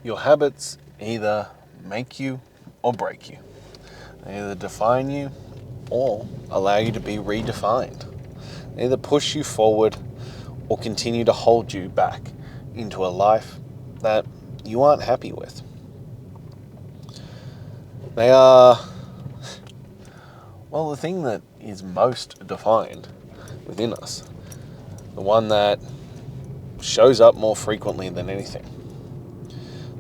Your habits either make you or break you. They either define you or allow you to be redefined. They either push you forward or continue to hold you back into a life that you aren't happy with. They are, well, the thing that is most defined within us, the one that shows up more frequently than anything.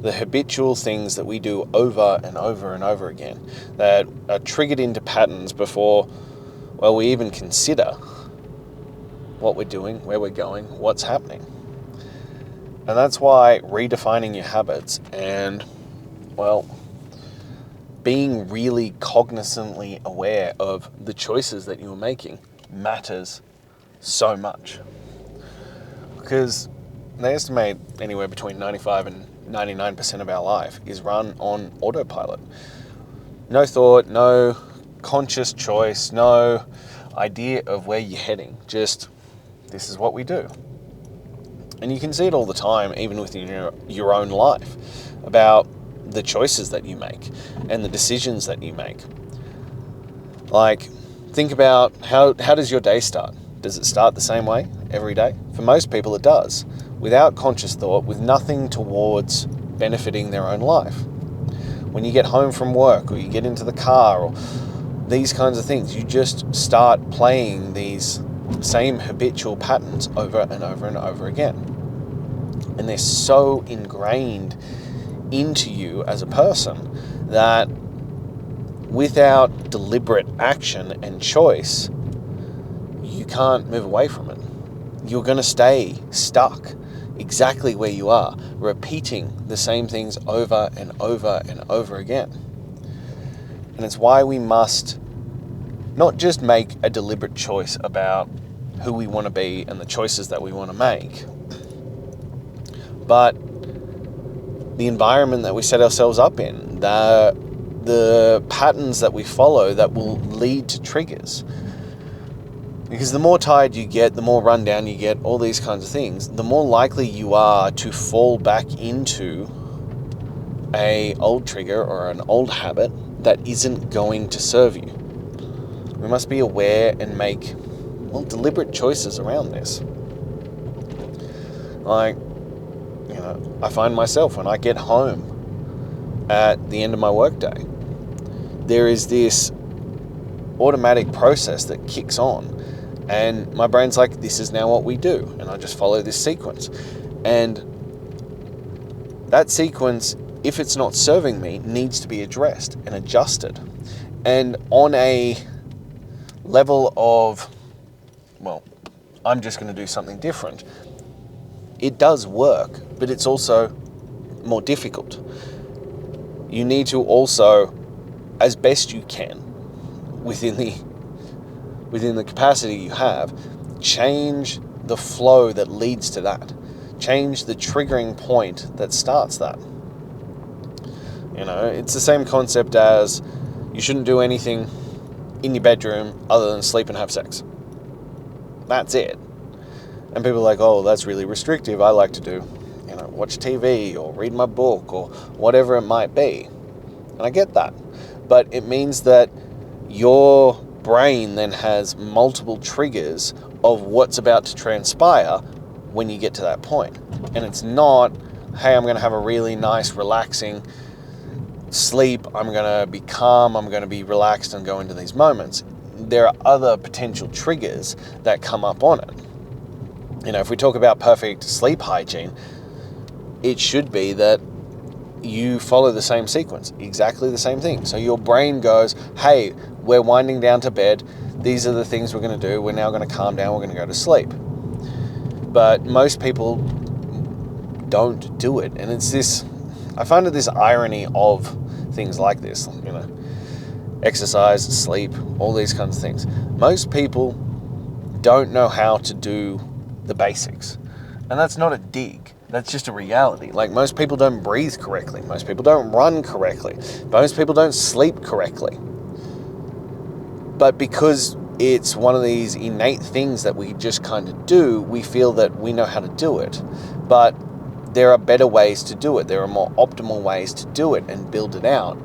The habitual things that we do over and over and over again that are triggered into patterns before, well, we even consider what we're doing, where we're going, what's happening. And that's why redefining your habits and, well, being really cognizantly aware of the choices that you're making matters so much. Because they estimate anywhere between 95 and 99% of our life is run on autopilot. No thought, no conscious choice, no idea of where you're heading. Just, this is what we do. And you can see it all the time, even within your own life, about the choices that you make and the decisions that you make. Like, think about how does your day start? Does it start the same way every day? For most people, it does. Without conscious thought, with nothing towards benefiting their own life. When you get home from work or you get into the car or these kinds of things, you just start playing these same habitual patterns over and over and over again. And they're so ingrained into you as a person that without deliberate action and choice, you can't move away from it. You're going to stay stuck exactly where you are, repeating the same things over and over and over again. And it's why we must not just make a deliberate choice about who we want to be and the choices that we want to make, but the environment that we set ourselves up in, the patterns that we follow that will lead to triggers. Because the more tired you get, the more run down you get, all these kinds of things, the more likely you are to fall back into an old trigger or an old habit that isn't going to serve you. We must be aware and make, well, deliberate choices around this. Like, I find myself when I get home at the end of my workday, there is this automatic process that kicks on. And my brain's like, this is now what we do. And I just follow this sequence. And that sequence, if it's not serving me, needs to be addressed and adjusted. And on a level of, well, I'm just going to do something different, it does work, but it's also more difficult. You need to also, as best you can, within the capacity you have, change the flow that leads to that. Change the triggering point that starts that. It's the same concept as you shouldn't do anything in your bedroom other than sleep and have sex. That's it. And people are like, oh, that's really restrictive. I like to do, watch TV or read my book or whatever it might be. And I get that. But it means that your brain then has multiple triggers of what's about to transpire when you get to that point. And it's not, hey, I'm going to have a really nice, relaxing sleep. I'm going to be calm. I'm going to be relaxed and go into these moments. There are other potential triggers that come up on it. If we talk about perfect sleep hygiene, it should be that you follow the same sequence, exactly the same thing. So your brain goes, hey, we're winding down to bed. These are the things we're going to do. We're now going to calm down. We're going to go to sleep. But most people don't do it. And it's this, I find it this irony of things like this, exercise, sleep, all these kinds of things. Most people don't know how to do the basics. And that's not a dig. That's just a reality. Like, most people don't breathe correctly. Most people don't run correctly. Most people don't sleep correctly. But because it's one of these innate things that we just kind of do, we feel that we know how to do it. But there are better ways to do it. There are more optimal ways to do it and build it out.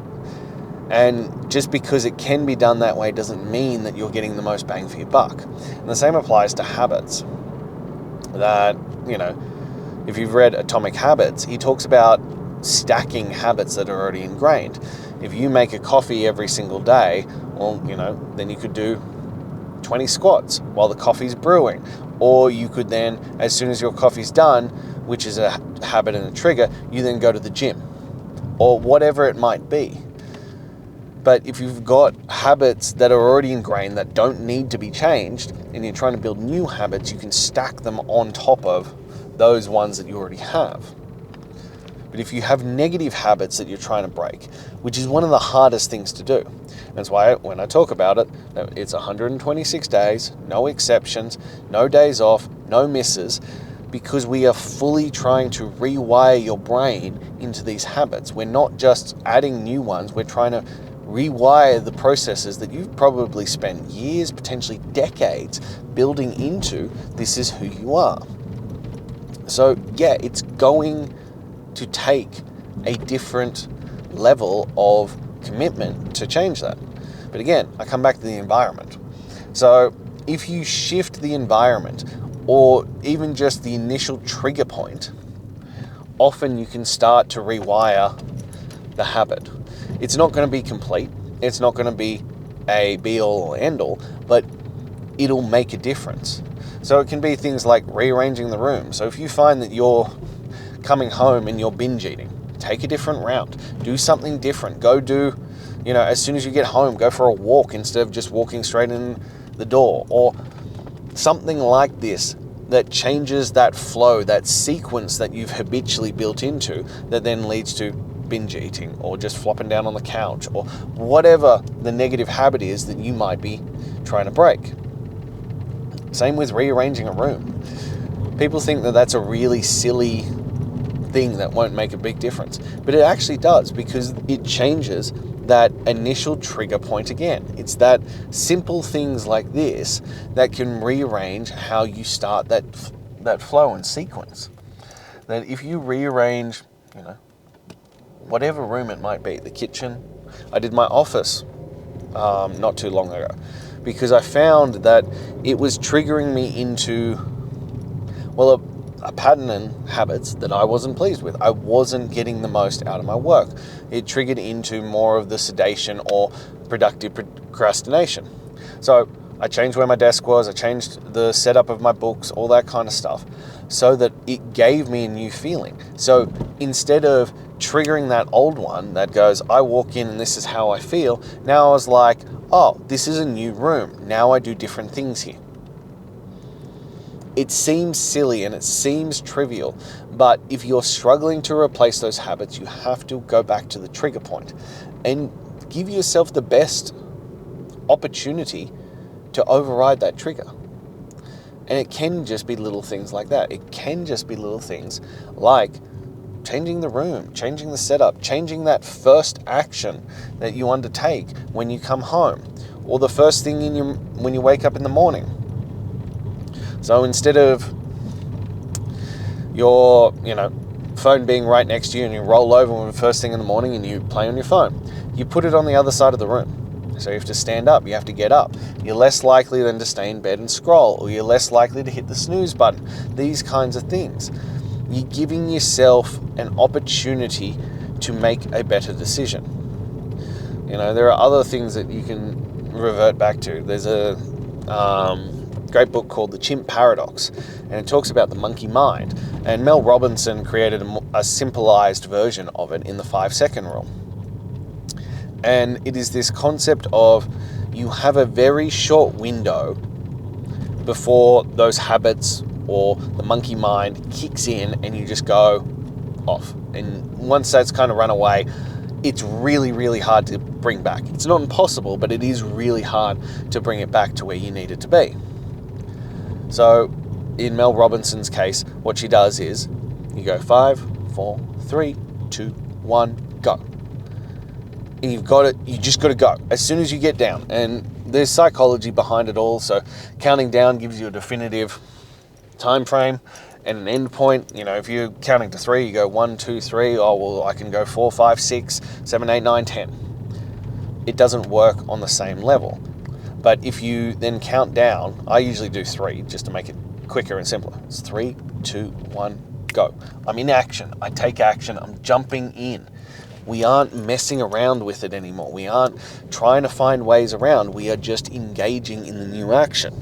And just because it can be done that way doesn't mean that you're getting the most bang for your buck. And the same applies to habits. That, if you've read Atomic Habits, he talks about stacking habits that are already ingrained. If you make a coffee every single day, well, then you could do 20 squats while the coffee's brewing. Or you could then, as soon as your coffee's done, which is a habit and a trigger, you then go to the gym or whatever it might be. But if you've got habits that are already ingrained that don't need to be changed and you're trying to build new habits, you can stack them on top of those ones that you already have. But if you have negative habits that you're trying to break, which is one of the hardest things to do, that's why when I talk about it, it's 126 days, no exceptions, no days off, no misses, because we are fully trying to rewire your brain into these habits. We're not just adding new ones, we're trying to rewire the processes that you've probably spent years, potentially decades, building into this is who you are. So yeah, it's going to take a different level of commitment to change that. But again, I come back to the environment. So if you shift the environment or even just the initial trigger point, often you can start to rewire the habit. It's not going to be complete. It's not going to be a be-all or end-all, but it'll make a difference. So it can be things like rearranging the room. So if you find that you're coming home and you're binge eating, take a different route. Do something different. Go do, as soon as you get home, go for a walk instead of just walking straight in the door. Or something like this that changes that flow, that sequence that you've habitually built into that then leads to binge eating or just flopping down on the couch or whatever the negative habit is that you might be trying to break. Same with rearranging a room. People think that that's a really silly thing that won't make a big difference, but it actually does, because it changes that initial trigger point again. It's that simple things like this that can rearrange how you start that flow and sequence. That if you rearrange, whatever room it might be, the kitchen. I did my office not too long ago because I found that it was triggering me into, a pattern and habits that I wasn't pleased with. I wasn't getting the most out of my work. It triggered into more of the sedation or productive procrastination. So I changed where my desk was, I changed the setup of my books, all that kind of stuff, so that it gave me a new feeling. So instead of triggering that old one that goes, I walk in and this is how I feel, now I was like, oh, this is a new room. Now I do different things here. It seems silly and it seems trivial, but if you're struggling to replace those habits, you have to go back to the trigger point and give yourself the best opportunity to override that trigger. And it can just be little things like that. It can just be little things like changing the room, changing the setup, changing that first action that you undertake when you come home, or the first thing when you wake up in the morning. So instead of your, phone being right next to you and you roll over first thing in the morning and you play on your phone, you put it on the other side of the room. So you have to stand up, you have to get up. You're less likely than to stay in bed and scroll, or you're less likely to hit the snooze button. These kinds of things. You're giving yourself an opportunity to make a better decision. There are other things that you can revert back to. There's a great book called The Chimp Paradox, and it talks about the monkey mind. And Mel Robinson created a simplified version of it in the 5-second rule. And it is this concept of you have a very short window before those habits or the monkey mind kicks in and you just go off. And once that's kind of run away, it's really, really hard to bring back. It's not impossible, but it is really hard to bring it back to where you need it to be. So in Mel Robinson's case, what she does is you go 5, 4, 3, 2, 1, go. And you just got to go as soon as you get down. And there's psychology behind it all. So counting down gives you a definitive time frame. and an end point. You know, if you're counting to 3, you go 1, 2, 3. Oh, well, I can go 4, 5, 6, 7, 8, 9, 10. It doesn't work on the same level. But if you then count down, I usually do 3 just to make it quicker and simpler. It's 3, 2, 1, go. I'm in action. I take action. I'm jumping in. We aren't messing around with it anymore. We aren't trying to find ways around. We are just engaging in the new action.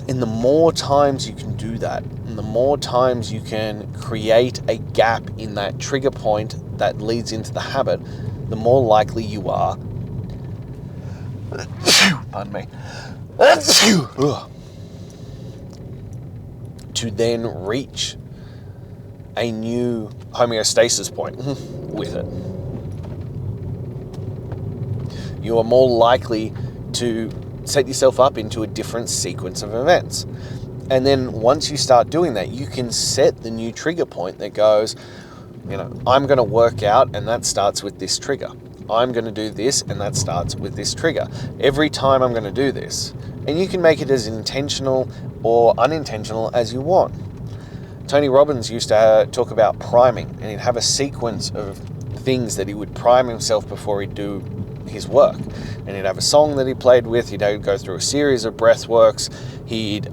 And the more times you can do that, and the more times you can create a gap in that trigger point that leads into the habit, the more likely you are, pardon me, to then reach a new homeostasis point with it. You are more likely to set yourself up into a different sequence of events. And then once you start doing that, you can set the new trigger point that goes, you know, I'm going to work out, and that starts with this trigger. I'm going to do this, and that starts with this trigger. Every time I'm going to do this. And you can make it as intentional or unintentional as you want. Tony Robbins used to talk about priming, and he'd have a sequence of things that he would prime himself before he'd do his work. And he'd have a song that he played with, he'd go through a series of breath works, he'd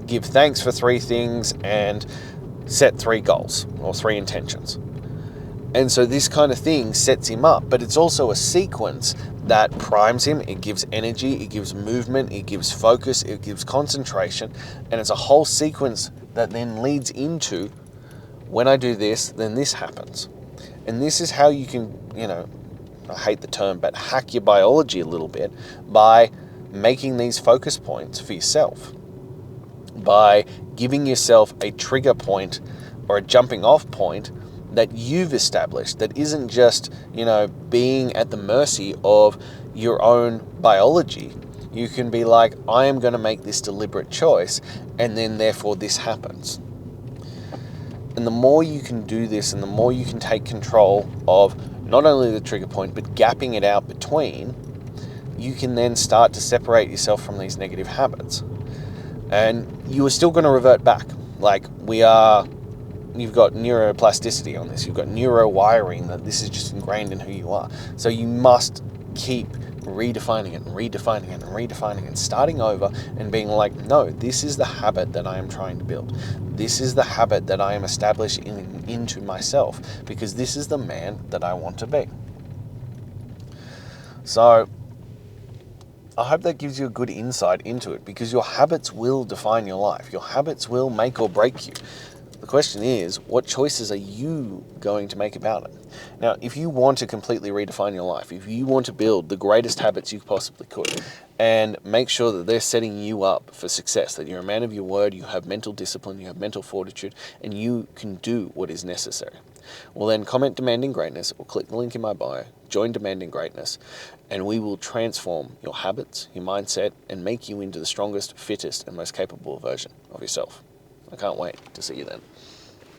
give thanks for 3 things and set 3 goals or 3 intentions. And so this kind of thing sets him up, but it's also a sequence that primes him. It gives energy, it gives movement, it gives focus, it gives concentration, and it's a whole sequence that then leads into, when I do this, then this happens. And this is how you can, you know, I hate the term, but hack your biology a little bit by making these focus points for yourself, by giving yourself a trigger point or a jumping off point that you've established, that isn't just, you know, being at the mercy of your own biology. You can be like, I am going to make this deliberate choice, and then therefore this happens. And the more you can do this, and the more you can take control of not only the trigger point, but gapping it out between, you can then start to separate yourself from these negative habits. And you are still going to revert back. Like, you've got neuroplasticity on this. You've got neurowiring, that this is just ingrained in who you are. So you must keep redefining it, and starting over and being like, no, this is the habit that I am trying to build. This is the habit that I am establishing into myself, because this is the man that I want to be. So I hope that gives you a good insight into it, because your habits will define your life. Your habits will make or break you. The question is, what choices are you going to make about it? Now, if you want to completely redefine your life, if you want to build the greatest habits you possibly could, and make sure that they're setting you up for success, that you're a man of your word, you have mental discipline, you have mental fortitude, and you can do what is necessary, well then comment Demanding Greatness, or click the link in my bio, join Demanding Greatness, and we will transform your habits, your mindset, and make you into the strongest, fittest, and most capable version of yourself. I can't wait to see you then.